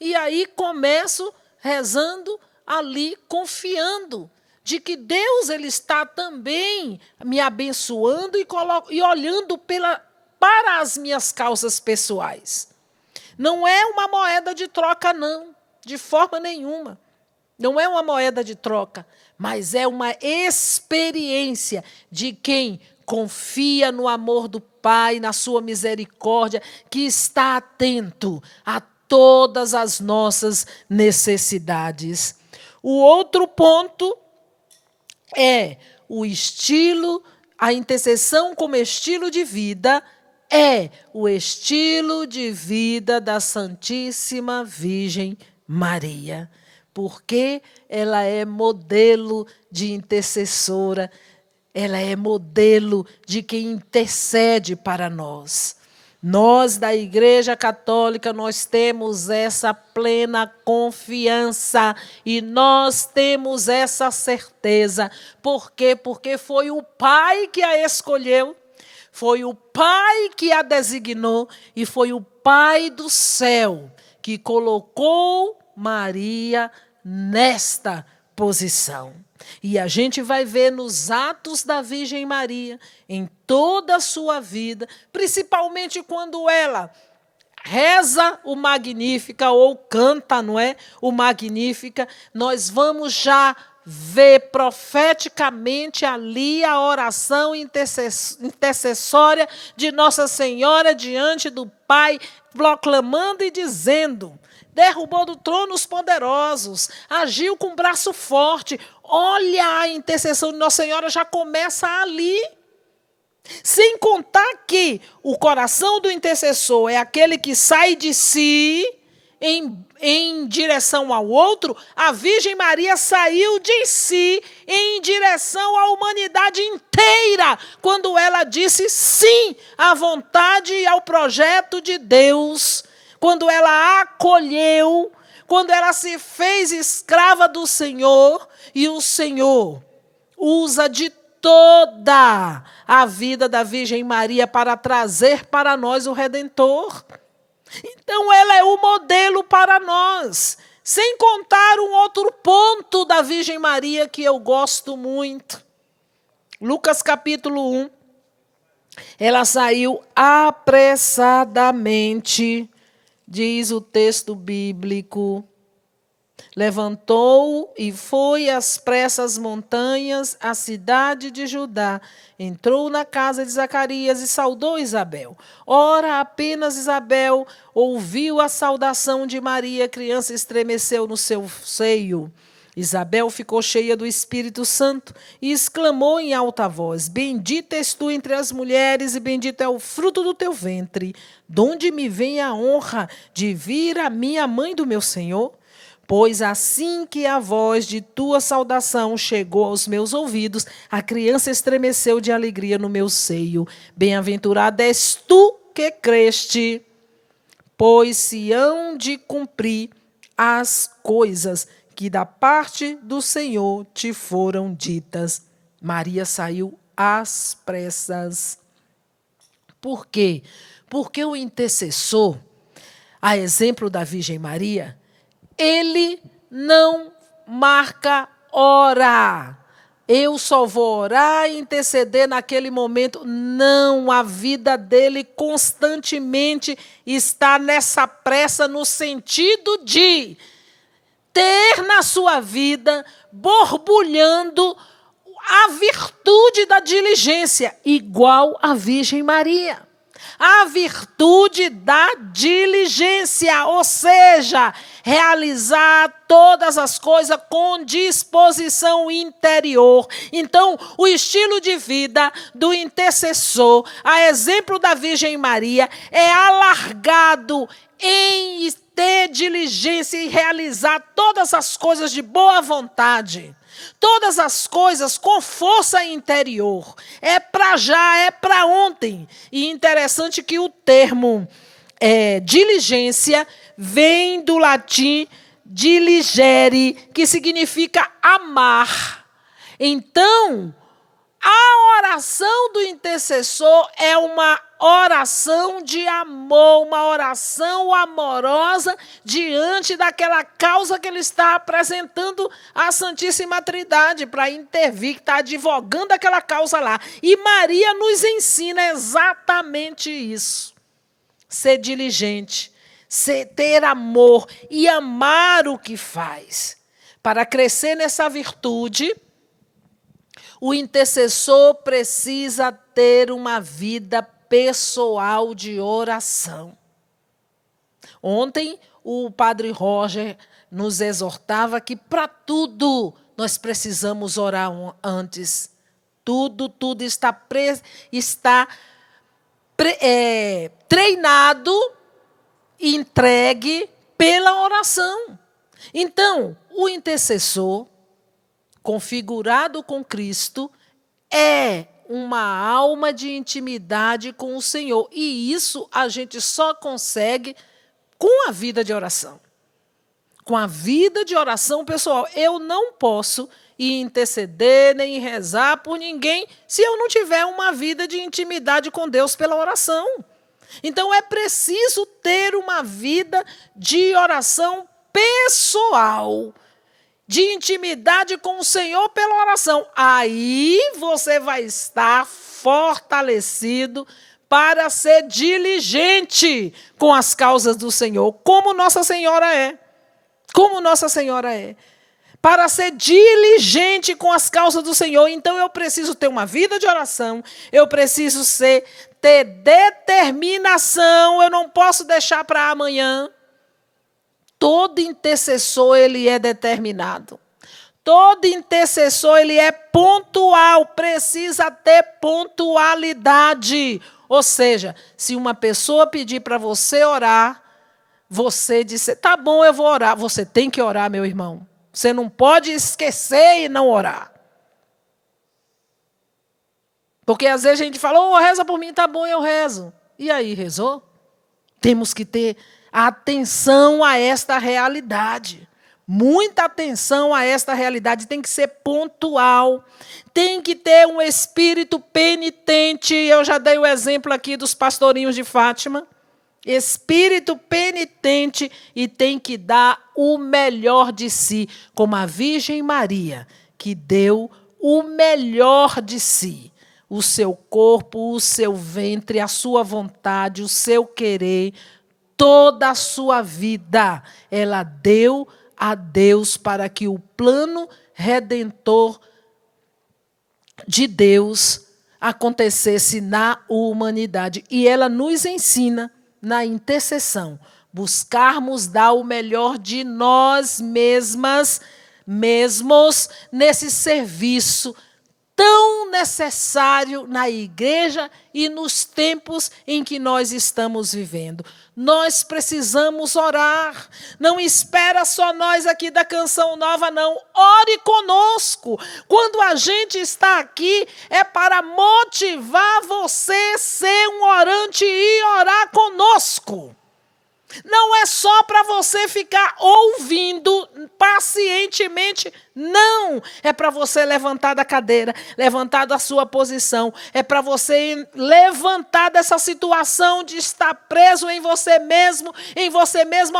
E aí começo rezando ali, confiando de que Deus ele está também me abençoando e olhando para as minhas causas pessoais. Não é uma moeda de troca, não, de forma nenhuma. Não é uma moeda de troca, mas é uma experiência de quem confia no amor do Pai, na sua misericórdia, que está atento a todas as nossas necessidades. O outro ponto é o estilo, a intercessão como estilo de vida, é o estilo de vida da Santíssima Virgem Maria, porque ela é modelo de intercessora, ela é modelo de quem intercede para nós. Nós, da Igreja Católica, nós temos essa plena confiança e nós temos essa certeza. Por quê? Porque foi o Pai que a escolheu, foi o Pai que a designou e foi o Pai do céu que colocou Maria nesta posição. E a gente vai ver nos atos da Virgem Maria, em toda a sua vida, principalmente quando ela reza o Magnífica ou canta, não é? O Magnífica, nós vamos já ver profeticamente ali a oração intercessória de Nossa Senhora diante do Pai, proclamando e dizendo: derrubou do trono os poderosos, agiu com braço forte. Olha, a intercessão de Nossa Senhora já começa ali. Sem contar que o coração do intercessor é aquele que sai de si em direção ao outro. A Virgem Maria saiu de si em direção à humanidade inteira, quando ela disse sim à vontade e ao projeto de Deus. quando ela acolheu, quando ela se fez escrava do Senhor, e o Senhor usa de toda a vida da Virgem Maria para trazer para nós o Redentor. Então ela é o modelo para nós, sem contar um outro ponto da Virgem Maria que eu gosto muito. Lucas capítulo 1, ela saiu apressadamente, diz o texto bíblico, levantou e foi às pressas montanhas, à cidade de Judá. Entrou na casa de Zacarias e saudou Isabel. Ora, apenas Isabel ouviu a saudação de Maria, a criança estremeceu no seu seio. Isabel ficou cheia do Espírito Santo e exclamou em alta voz: Bendita és tu entre as mulheres e bendito é o fruto do teu ventre. Donde me vem a honra de vir a mim, a mãe do meu Senhor? Pois assim que a voz de tua saudação chegou aos meus ouvidos, a criança estremeceu de alegria no meu seio. Bem-aventurada és tu que creste, pois se hão de cumprir as coisas que da parte do Senhor te foram ditas. Maria saiu às pressas. Por quê? Porque o intercessor, a exemplo da Virgem Maria, ele não marca hora. Eu só vou orar e interceder naquele momento. Não, a vida dele constantemente está nessa pressa, no sentido de ter na sua vida, borbulhando, a virtude da diligência, igual a Virgem Maria. A virtude da diligência, ou seja, realizar todas as coisas com disposição interior. Então, o estilo de vida do intercessor, a exemplo da Virgem Maria, é alargado em ter diligência e realizar todas as coisas de boa vontade. Todas as coisas com força interior. É para já, é para ontem. E interessante que o termo diligência vem do latim diligere, que significa amar. Então, a oração do intercessor é uma oração de amor, uma oração amorosa diante daquela causa que ele está apresentando à Santíssima Trindade para intervir, que está advogando aquela causa lá. E Maria nos ensina exatamente isso. Ser diligente, ter amor e amar o que faz. Para crescer nessa virtude, o intercessor precisa ter uma vida pessoal de oração. Ontem, o padre Roger nos exortava que para tudo nós precisamos orar antes. Tudo está treinado, entregue pela oração. Então, o intercessor configurado com Cristo, é uma alma de intimidade com o Senhor. E isso a gente só consegue com a vida de oração. Com a vida de oração, pessoal, eu não posso interceder nem rezar por ninguém se eu não tiver uma vida de intimidade com Deus pela oração. Então, é preciso ter uma vida de oração pessoal, de intimidade com o Senhor pela oração. Aí você vai estar fortalecido para ser diligente com as causas do Senhor, como Nossa Senhora é. Como Nossa Senhora é. Para ser diligente com as causas do Senhor, então eu preciso ter uma vida de oração, eu preciso ter determinação, eu não posso deixar para amanhã. Todo intercessor, ele é determinado. Todo intercessor, ele é pontual, precisa ter pontualidade. Ou seja, se uma pessoa pedir para você orar, você disser, tá bom, eu vou orar. Você tem que orar, meu irmão. Você não pode esquecer e não orar. Porque às vezes a gente fala, reza por mim, tá bom, eu rezo. E aí, rezou? Temos que ter atenção a esta realidade. Muita atenção a esta realidade, tem que ser pontual, tem que ter um espírito penitente. Eu já dei o exemplo aqui dos pastorinhos de Fátima. Espírito penitente, e tem que dar o melhor de si, como a Virgem Maria, que deu o melhor de si. O seu corpo, o seu ventre, a sua vontade, o seu querer, toda a sua vida, ela deu a Deus para que o plano redentor de Deus acontecesse na humanidade. E ela nos ensina, na intercessão, buscarmos dar o melhor de nós mesmos nesse serviço tão necessário na igreja e nos tempos em que nós estamos vivendo. Nós precisamos orar. Não espera só nós aqui da Canção Nova, não. Ore conosco. Quando a gente está aqui, é para motivar você a ser um orante e orar conosco. Não é só para você ficar ouvindo pacientemente, não. É para você levantar da cadeira, levantar da sua posição. É para você levantar dessa situação de estar preso em você mesma,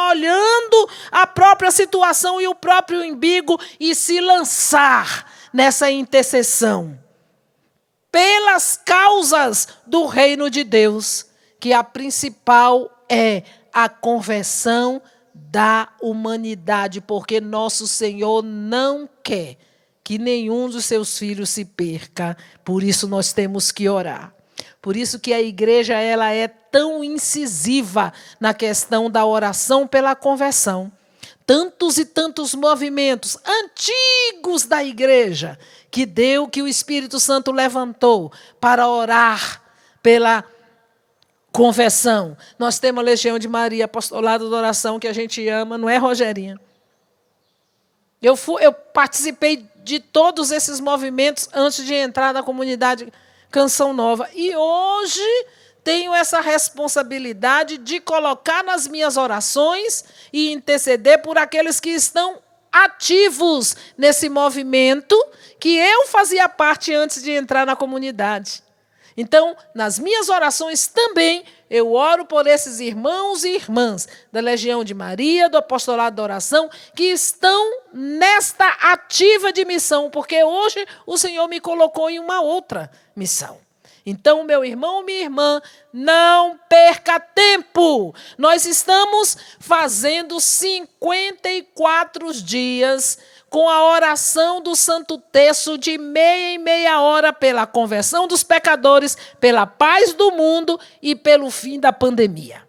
olhando a própria situação e o próprio umbigo e se lançar nessa intercessão pelas causas do reino de Deus, que a principal é a conversão da humanidade, porque nosso Senhor não quer que nenhum dos seus filhos se perca. Por isso nós temos que orar. Por isso que a igreja ela é tão incisiva na questão da oração pela conversão. Tantos e tantos movimentos antigos da igreja que o Espírito Santo levantou para orar pela conversão. Nós temos a Legião de Maria, apostolado da oração, que a gente ama, não é, Rogerinha? Eu participei de todos esses movimentos antes de entrar na comunidade Canção Nova. E hoje tenho essa responsabilidade de colocar nas minhas orações e interceder por aqueles que estão ativos nesse movimento que eu fazia parte antes de entrar na comunidade. Então, nas minhas orações também, eu oro por esses irmãos e irmãs da Legião de Maria, do Apostolado da Oração, que estão nesta ativa de missão, porque hoje o Senhor me colocou em uma outra missão. Então, meu irmão, minha irmã, não perca tempo. Nós estamos fazendo 54 dias com a oração do Santo Terço de meia em meia hora pela conversão dos pecadores, pela paz do mundo e pelo fim da pandemia.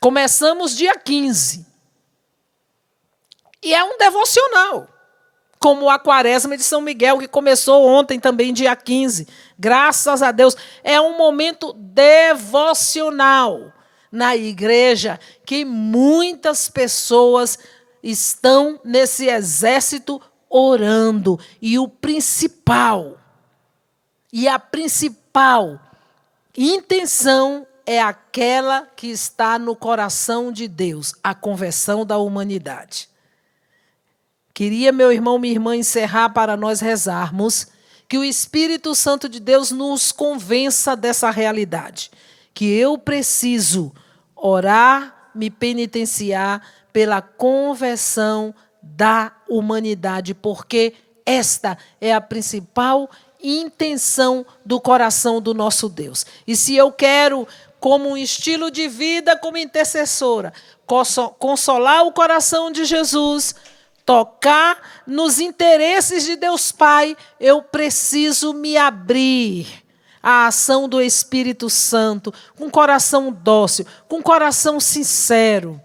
Começamos dia 15. E é um devocional, como a Quaresma de São Miguel, que começou ontem também, dia 15. Graças a Deus. É um momento devocional na igreja que muitas pessoas estão nesse exército orando. E a principal intenção é aquela que está no coração de Deus, a conversão da humanidade. Queria, meu irmão, minha irmã, encerrar para nós rezarmos, que o Espírito Santo de Deus nos convença dessa realidade, que eu preciso orar, me penitenciar pela conversão da humanidade, porque esta é a principal intenção do coração do nosso Deus. E se eu quero, como um estilo de vida, como intercessora, consolar o coração de Jesus, tocar nos interesses de Deus Pai, eu preciso me abrir à ação do Espírito Santo, com coração dócil, com coração sincero,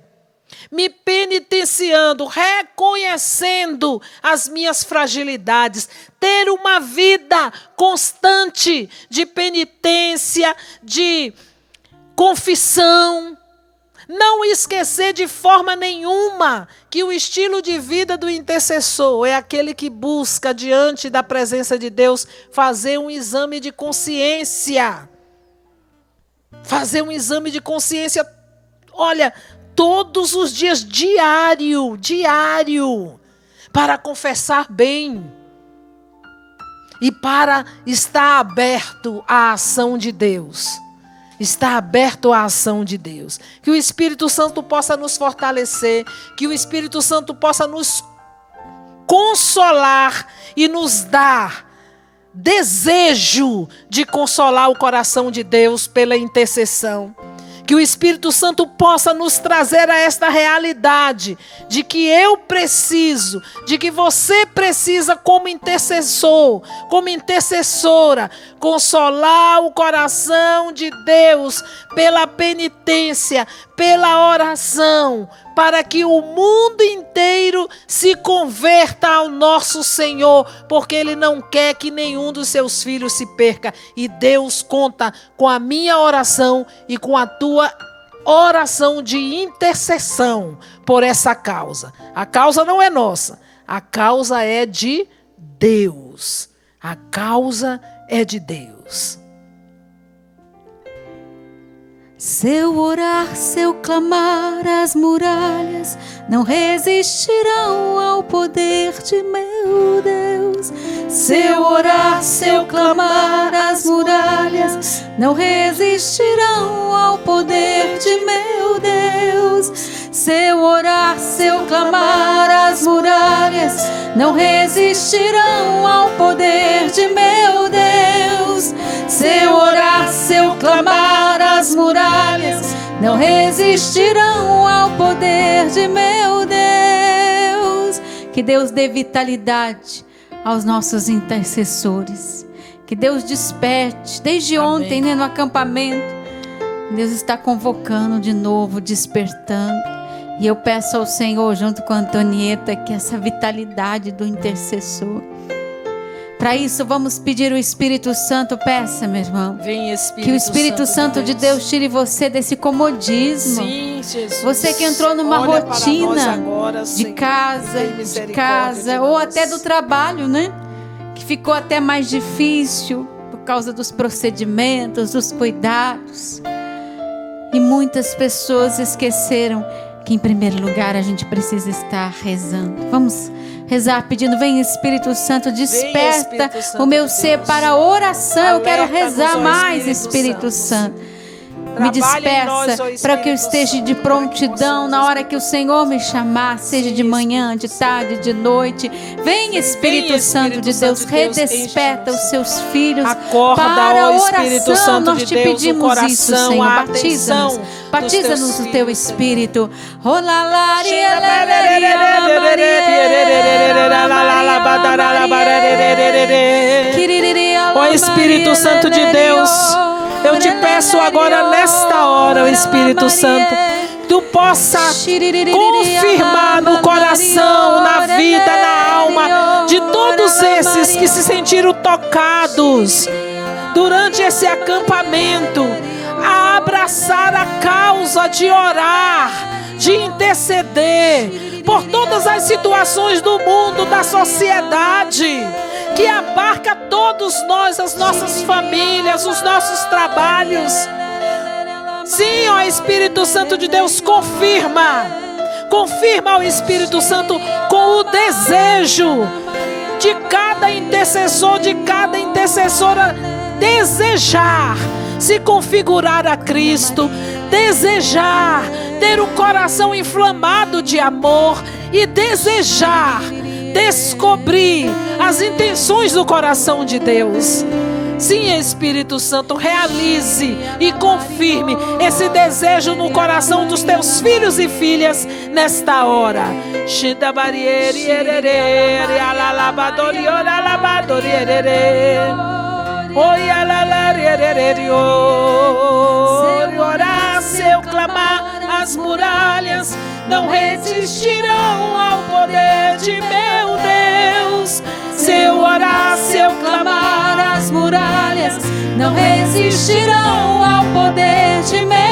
me penitenciando, reconhecendo as minhas fragilidades, ter uma vida constante de penitência, de confissão. Não esquecer de forma nenhuma que o estilo de vida do intercessor é aquele que busca, diante da presença de Deus, fazer um exame de consciência. Fazer um exame de consciência Olha, todos os dias, diário, para confessar bem e para estar aberto à ação de Deus. Está aberto à ação de Deus. Que o Espírito Santo possa nos fortalecer, que o Espírito Santo possa nos consolar e nos dar desejo de consolar o coração de Deus pela intercessão. Que o Espírito Santo possa nos trazer a esta realidade de que eu preciso, de que você precisa como intercessor, como intercessora, consolar o coração de Deus pela penitência, pela oração, para que o mundo inteiro se converta ao nosso Senhor, porque Ele não quer que nenhum dos seus filhos se perca. E Deus conta com a minha oração e com a tua oração de intercessão por essa causa. A causa não é nossa, a causa é de Deus. A causa é de Deus. Se eu orar, se eu clamar, as muralhas não resistirão ao poder de meu Deus. Se eu orar, se eu clamar, as muralhas não resistirão ao poder de meu Deus. Se eu orar, se eu clamar, as muralhas não resistirão ao poder de meu Deus. Se eu orar, se eu clamar, as muralhas não resistirão ao poder de meu Deus. Que Deus dê vitalidade aos nossos intercessores. Que Deus desperte. Desde ontem, no acampamento, Deus está convocando de novo, despertando. E eu peço ao Senhor, junto com a Antonieta, que essa vitalidade do intercessor. Para isso, vamos pedir o Espírito Santo. Peça, meu irmão. Vem, Espírito que o Espírito Santo de Deus tire você desse comodismo. Sim, Jesus. Você que entrou numa rotina agora, de casa, ou até do trabalho, né? Que ficou até mais difícil por causa dos procedimentos, dos cuidados. E muitas pessoas esqueceram que em primeiro lugar a gente precisa estar rezando. Vamos rezar pedindo: vem Espírito Santo, desperta Espírito Santo o meu ser para a oração. Eu quero rezar mais, Espírito Santo. Me despeça para que eu esteja de prontidão na hora que o Senhor me chamar, seja de manhã, de tarde, de noite. Vem Espírito Santo de Deus, redesperta os seus filhos para a oração. Nós te pedimos isso, Senhor. Batiza-nos, batiza-nos o teu Espírito. Ó Espírito Santo de Deus, eu te peço agora nesta hora, o Espírito Santo, tu possa confirmar no coração, na vida, na alma de todos esses que se sentiram tocados durante esse acampamento, a abraçar a causa de orar, de interceder por todas as situações do mundo, da sociedade, que abarca todos nós, as nossas famílias, os nossos trabalhos. Sim, ó Espírito Santo de Deus, confirma ao Espírito Santo com o desejo de cada intercessor, de cada intercessora desejar se configurar a Cristo, desejar ter um coração inflamado de amor e desejar descobrir as intenções do coração de Deus. Sim, Espírito Santo, realize e confirme esse desejo no coração dos teus filhos e filhas nesta hora. Orar, se eu clamar, as muralhas não resistirão ao poder de meu Deus. Se eu orar, se eu clamar, as muralhas não resistirão ao poder de meu Deus.